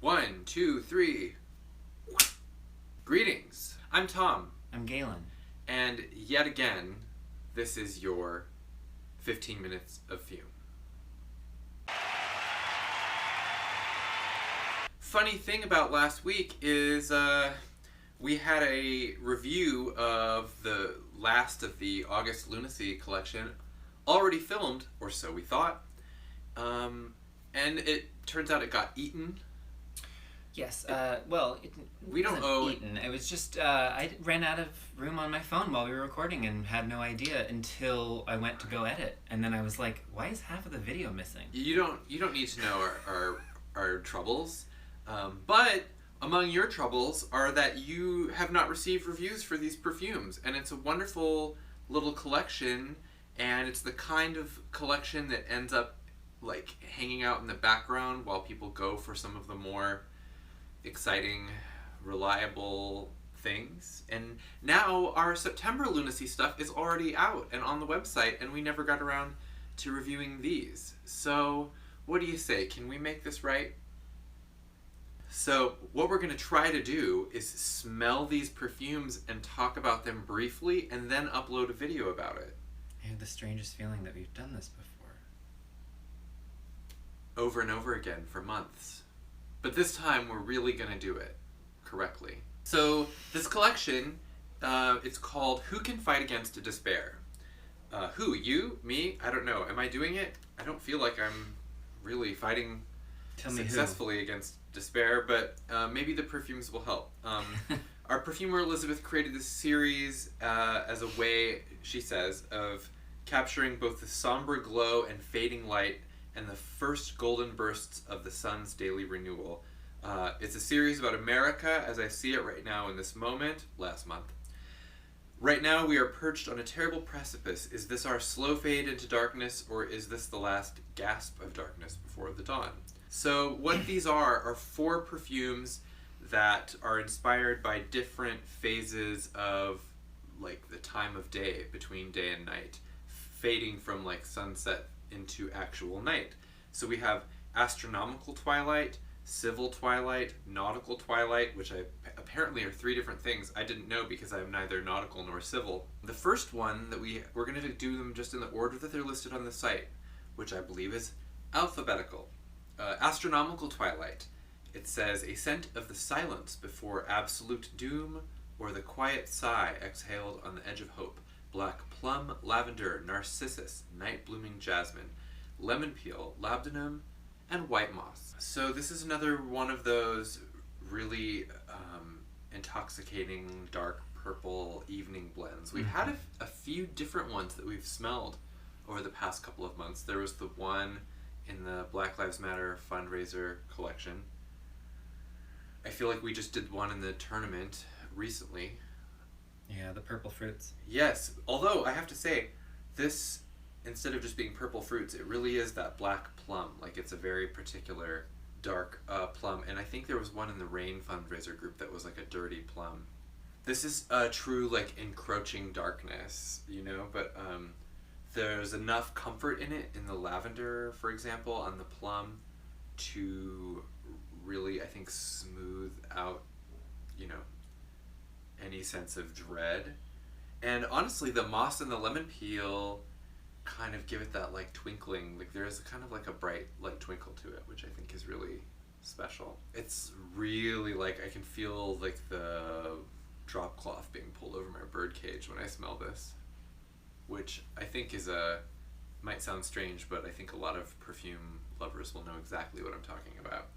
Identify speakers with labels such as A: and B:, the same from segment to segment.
A: One, two, three. Greetings. I'm Tom.
B: I'm Galen.
A: And yet again, this is your 15 minutes of FUME. Funny thing about last week is we had a review of the last of the August Lunacy collection already filmed, or so we thought. And it turns out it got eaten.
B: Yes,
A: We don't owe-
B: eaten. It was just, I ran out of room on my phone while we were recording and had no idea until I went to go edit. And then I was like, why is half of the video missing?
A: You don't need to know our troubles. But among your troubles are that you have not received reviews for these perfumes. And it's a wonderful little collection, and it's the kind of collection that ends up like hanging out in the background while people go for some of the more exciting, reliable things. And now our September Lunacy stuff is already out and on the website, and we never got around to reviewing these. So what do you say? Can we make this right? So what we're going to try to do is smell these perfumes and talk about them briefly and then upload a video about it.
B: I have the strangest feeling that we've done this before.
A: Over and over again for months. But this time we're really going to do it correctly. So this collection, it's called Who Can Fight Against Despair? Who? You? Me? I don't know. Am I doing it? I don't feel like I'm really fighting successfully against despair, but maybe the perfumes will help. Our perfumer Elizabeth created this series as a way, she says, of capturing both the somber glow and fading light and the first golden bursts of the sun's daily renewal. It's a series about America as I see it right now in this moment, last month. Right now we are perched on a terrible precipice. Is this our slow fade into darkness, or is this the last gasp of darkness before the dawn? So what these are 4 perfumes that are inspired by different phases of like the time of day, between day and night, fading from like sunset into actual night. So we have Astronomical Twilight, Civil Twilight, Nautical Twilight, which apparently are 3 different things. I didn't know because I'm neither nautical nor civil. The first one that we're going to do them just in the order that they're listed on the site, which I believe is alphabetical. Astronomical Twilight. It says, a scent of the silence before absolute doom, or the quiet sigh exhaled on the edge of hope. Black plum, lavender, narcissus, night-blooming jasmine, lemon peel, labdanum, and white moss. So this is another one of those really intoxicating dark purple evening blends. We've had a few different ones that we've smelled over the past couple of months. There was the one in the Black Lives Matter fundraiser collection. I feel like we just did one in the tournament recently.
B: Yeah, the purple fruits.
A: Yes, although I have to say, this, instead of just being purple fruits, it really is that black plum. Like, it's a very particular dark plum, and I think there was one in the Rain fundraiser group that was like a dirty plum. This is a true like encroaching darkness, you know, but there's enough comfort in it, in the lavender, for example, on the plum, to really, I think, smooth out, you know, any sense of dread. And honestly, the moss and the lemon peel kind of give it that like twinkling, like there's kind of like a bright like twinkle to it, which I think is really special. It's really like, I can feel like the drop cloth being pulled over my bird cage when I smell this, which I think is might sound strange, but I think a lot of perfume lovers will know exactly what I'm talking about.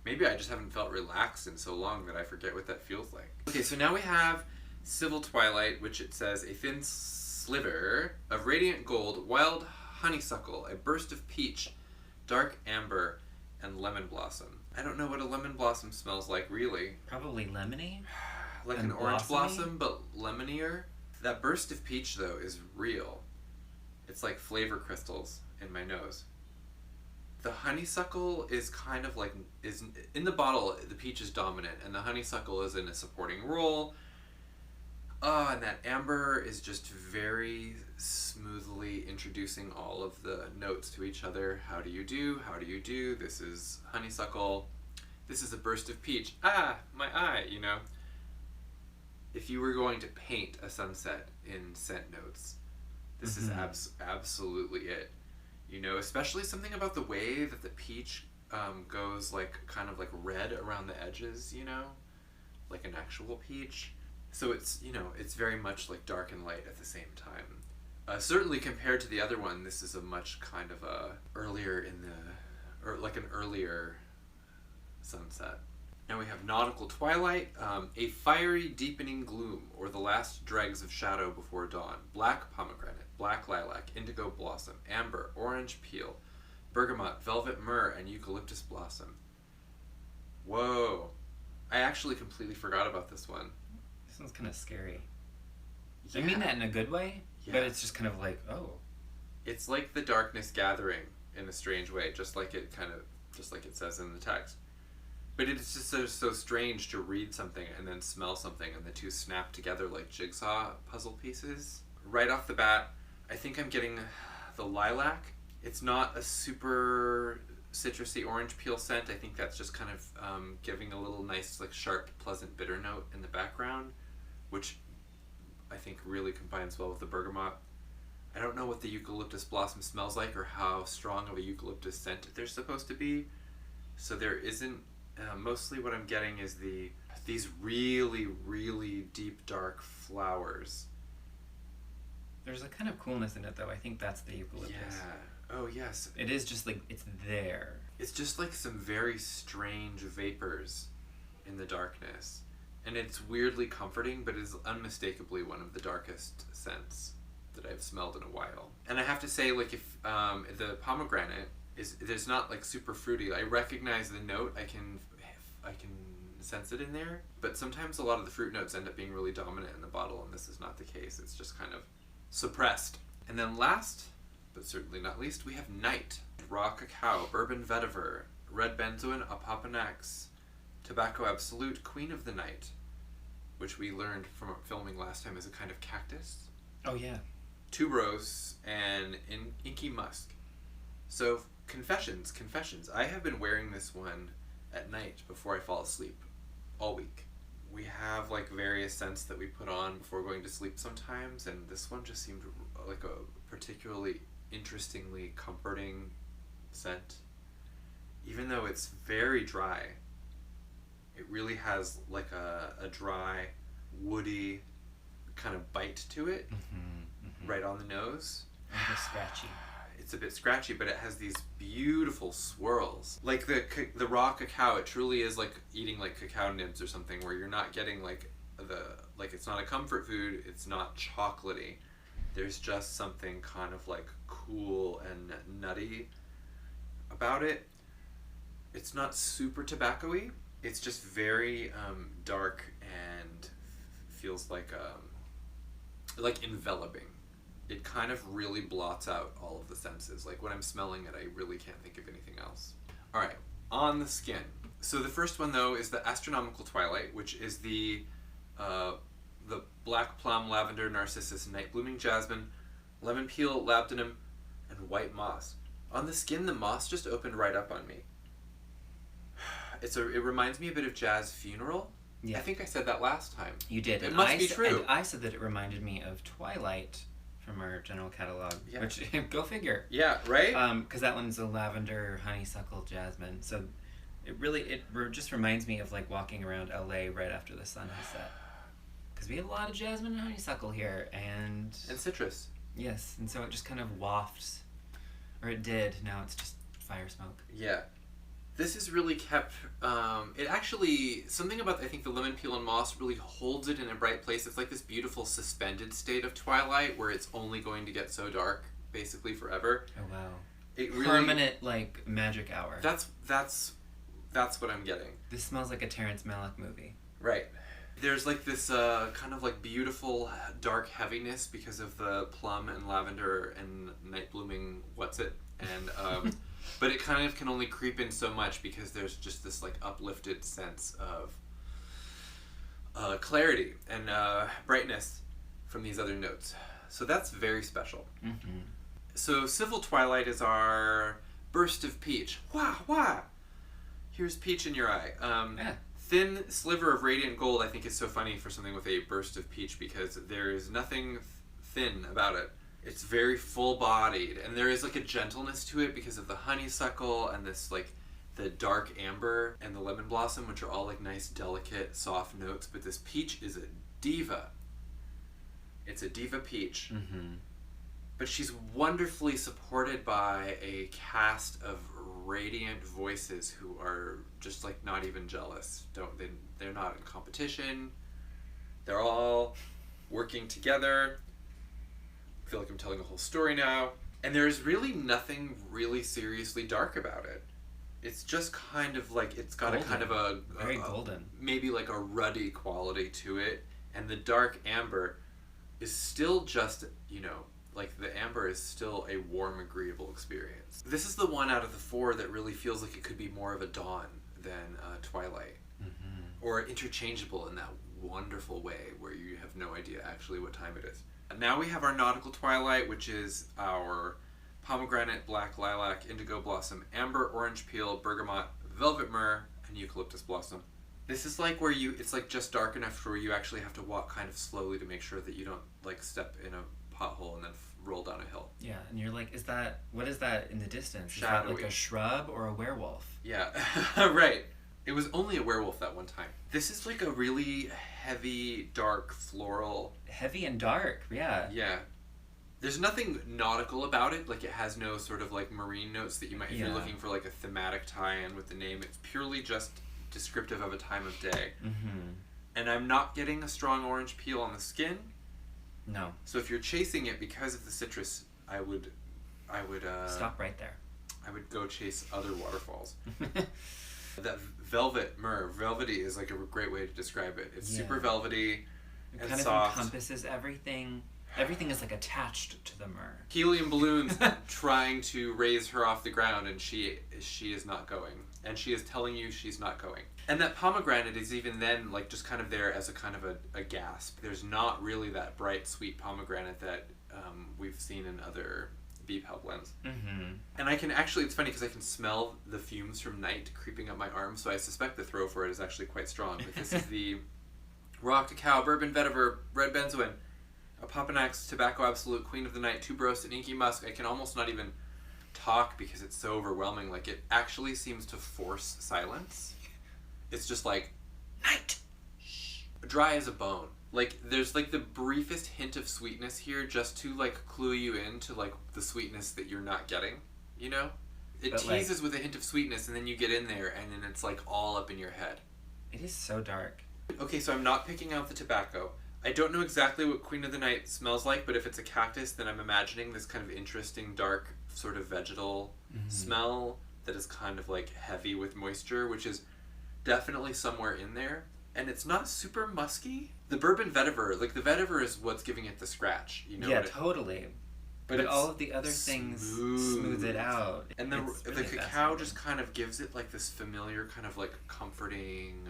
A: Maybe I just haven't felt relaxed in so long that I forget what that feels like. Okay, so now we have Civil Twilight, which it says, a thin sliver of radiant gold, wild honeysuckle, a burst of peach, dark amber, and lemon blossom. I don't know what a lemon blossom smells like, really.
B: Probably lemony?
A: Like an orange blossom, but lemonier. That burst of peach, though, is real. It's like flavor crystals in my nose. The honeysuckle is kind of like, is in the bottle, the peach is dominant, and the honeysuckle is in a supporting role. And that amber is just very smoothly introducing all of the notes to each other. How do you do? How do you do? This is honeysuckle. This is a burst of peach. Ah, my eye, you know. If you were going to paint a sunset in scent notes, this is absolutely it. You know, especially something about the way that the peach goes like kind of like red around the edges, you know, like an actual peach. So it's, you know, it's very much like dark and light at the same time. Certainly compared to the other one, this is a much kind of a earlier in the, or like an earlier sunset. Now we have Nautical Twilight, a fiery deepening gloom, or the last dregs of shadow before dawn. Black pomegranate, black lilac, indigo blossom, amber, orange peel, bergamot, velvet myrrh, and eucalyptus blossom. Whoa. I actually completely forgot about this one.
B: This one's kind of scary.
A: Yeah.
B: I mean that in a good way,
A: Yeah.
B: but it's just kind of like, oh.
A: It's like the darkness gathering in a strange way, just like it says in the text. But it's just so strange to read something and then smell something and the two snap together like jigsaw puzzle pieces. Right off the bat, I think I'm getting the lilac. It's not a super citrusy orange peel scent. I think that's just kind of giving a little nice, like sharp, pleasant bitter note in the background, which I think really combines well with the bergamot. I don't know what the eucalyptus blossom smells like or how strong of a eucalyptus scent they're supposed to be. So there isn't. Mostly what I'm getting is these really, really deep, dark flowers.
B: There's a kind of coolness in it, though. I think that's the eucalyptus.
A: Yeah. Oh, yes.
B: It is just like, it's there.
A: It's just like some very strange vapors in the darkness. And it's weirdly comforting, but it is unmistakably one of the darkest scents that I've smelled in a while. And I have to say, like, if the pomegranate there's not like super fruity. I recognize the note. I can sense it in there. But sometimes a lot of the fruit notes end up being really dominant in the bottle, and this is not the case. It's just kind of suppressed. And then last, but certainly not least, we have Night. Raw cacao, bourbon vetiver, red benzoin, apopanax, tobacco absolute, queen of the night, which we learned from filming last time is a kind of cactus.
B: Oh yeah.
A: Tuberose and inky musk. So confessions. I have been wearing this one at night before I fall asleep all week. We have like various scents that we put on before going to sleep sometimes, and this one just seemed like a particularly interestingly comforting scent. Even though it's very dry, it really has like a dry, woody kind of bite to it, right on the nose.
B: And it's scratchy.
A: It's a bit scratchy, but it has these beautiful swirls. Like the raw cacao, it truly is like eating like cacao nibs or something, where you're not getting like it's not a comfort food, it's not chocolatey. There's just something kind of like cool and nutty about it. It's not super tobacco-y. It's just very dark and feels like enveloping. It kind of really blots out all of the senses. Like when I'm smelling it, I really can't think of anything else. All right, on the skin. So the first one though is the Astronomical Twilight, which is the black plum, lavender, narcissus, night blooming jasmine, lemon peel, labdanum, and white moss. On the skin, the moss just opened right up on me. It reminds me a bit of Jazz Funeral.
B: Yeah.
A: I think I said that last time.
B: You did.
A: It must be true.
B: And I said that it reminded me of Twilight from our general catalog.
A: Yeah.
B: Which, go figure.
A: Yeah, right?
B: Because that one's a lavender, honeysuckle, jasmine. So it just reminds me of like walking around LA right after the sun has set. Because we have a lot of jasmine and honeysuckle here. And
A: citrus.
B: Yes, and so it just kind of wafts. Or it did. Now it's just fire smoke.
A: Yeah. This is really kept, it actually, something about, I think, the lemon peel and moss really holds it in a bright place. It's like this beautiful suspended state of twilight where it's only going to get so dark, basically forever.
B: Oh, wow.
A: It really,
B: permanent, like, magic hour.
A: That's what I'm getting.
B: This smells like a Terrence Malick movie.
A: Right. There's like this kind of like beautiful dark heaviness because of the plum and lavender and night blooming and but it kind of can only creep in so much because there's just this like uplifted sense of clarity and brightness from these other notes. So that's very special.
B: Mm-hmm.
A: So Civil Twilight is our burst of peach. Wah, wah! Here's peach in your eye.
B: Yeah.
A: Thin sliver of radiant gold I think is so funny for something with a burst of peach because there is nothing thin about it. It's very full-bodied, and there is like a gentleness to it because of the honeysuckle and this like the dark amber and the lemon blossom, which are all like nice, delicate, soft notes. But this peach is a diva. It's a diva peach.
B: Mm-hmm.
A: But she's wonderfully supported by a cast of radiant voices who are just like not even jealous. They're not in competition. They're all working together. I feel like I'm telling a whole story now. And there's really nothing really seriously dark about it. It's just kind of like, it's got
B: golden.
A: a kind of a
B: very golden.
A: Maybe like a ruddy quality to it. And the dark amber is still just, you know, like the amber is still a warm, agreeable experience. This is the one out of the four that really feels like it could be more of a dawn than twilight.
B: Mm-hmm.
A: Or interchangeable in that wonderful way where you have no idea actually what time it is. Now we have our Nautical Twilight, which is our pomegranate, black lilac, indigo blossom, amber, orange peel, bergamot, velvet myrrh, and eucalyptus blossom. This is like where it's like just dark enough where you actually have to walk kind of slowly to make sure that you don't like step in a pothole and then roll down a hill.
B: Yeah, and you're like, what is that in the distance?
A: Shadowy.
B: Is that like a shrub or a werewolf?
A: Yeah, right. It was only a werewolf that one time. This is like a really heavy, dark, floral.
B: Heavy and dark, yeah.
A: Yeah. There's nothing nautical about it. Like, it has no sort of like marine notes that you might, if you're looking for like a thematic tie-in with the name. It's purely just descriptive of a time of day.
B: Mm-hmm.
A: And I'm not getting a strong orange peel on the skin.
B: No.
A: So if you're chasing it because of the citrus, I would
B: stop right there.
A: I would go chase other waterfalls. That velvet myrrh, velvety is like a great way to describe it. It's super velvety and
B: kind
A: soft.
B: Of encompasses everything. Everything is like attached to the myrrh.
A: Helium balloons trying to raise her off the ground, and she is not going. And she is telling you she's not going. And that pomegranate is even then like just kind of there as a kind of a gasp. There's not really that bright, sweet pomegranate that we've seen in other bee pal blends.
B: Mm-hmm.
A: And I can actually, it's funny because I can smell the fumes from night creeping up my arm, so I suspect the throw for it is actually quite strong. But this is the raw cacao, bourbon vetiver, red benzoin, a Papanax tobacco absolute, queen of the night, tuberose, and inky musk. I can almost not even talk because it's so overwhelming. Like, it actually seems to force silence. It's just like, night! Shh. Dry as a bone. Like, there's like the briefest hint of sweetness here just to like clue you into like the sweetness that you're not getting, you know? It
B: but
A: teases with a hint of sweetness, and then you get in there and then it's like all up in your head.
B: It is so dark.
A: Okay, so I'm not picking out the tobacco. I don't know exactly what Queen of the Night smells like, but if it's a cactus, then I'm imagining this kind of interesting, dark, sort of vegetal smell that is kind of like heavy with moisture, which is definitely somewhere in there. And it's not super musky. The bourbon vetiver, like the vetiver is what's giving it the scratch, you know?
B: Yeah, totally. But all of the other
A: smooth.
B: things smooth it out.
A: And the
B: really
A: cacao just kind of gives it like this familiar kind of like comforting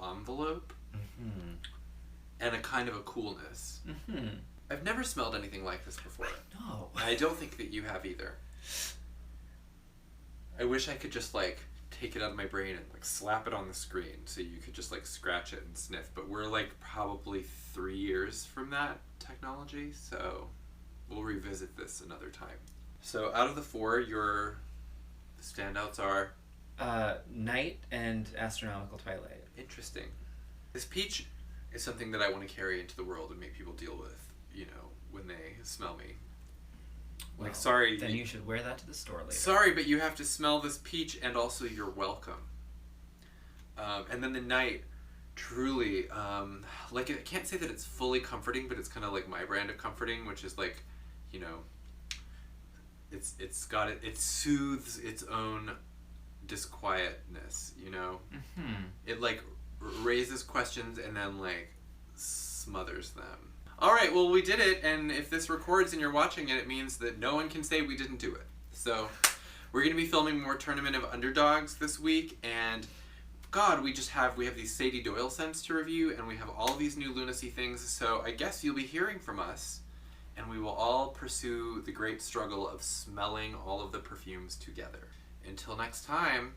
A: envelope.
B: Mm-hmm.
A: And a kind of a coolness.
B: Mm-hmm.
A: I've never smelled anything like this before.
B: No.
A: I don't think that you have either. I wish I could just like take it out of my brain and like slap it on the screen so you could just like scratch it and sniff. But we're like probably 3 years from that technology, so we'll revisit this another time. So out of the four, your standouts are?
B: Night and Astronomical Twilight.
A: Interesting. This peach is something that I want to carry into the world and make people deal with, you know, when they smell me. Like,
B: Well,
A: sorry.
B: Then you should wear that to the store later.
A: Sorry, but you have to smell this peach, and also you're welcome. And then the night, truly, like, I can't say that it's fully comforting, but it's kind of like my brand of comforting, which is like, you know, it soothes its own disquietness, you know?
B: Mm-hmm.
A: It like raises questions and then like smothers them. All right, well, we did it, and if this records and you're watching it, it means that no one can say we didn't do it. So we're going to be filming more Tournament of Underdogs this week, and God, we have these Sadie Doyle scents to review, and we have all these new lunacy things, so I guess you'll be hearing from us, and we will all pursue the great struggle of smelling all of the perfumes together. Until next time,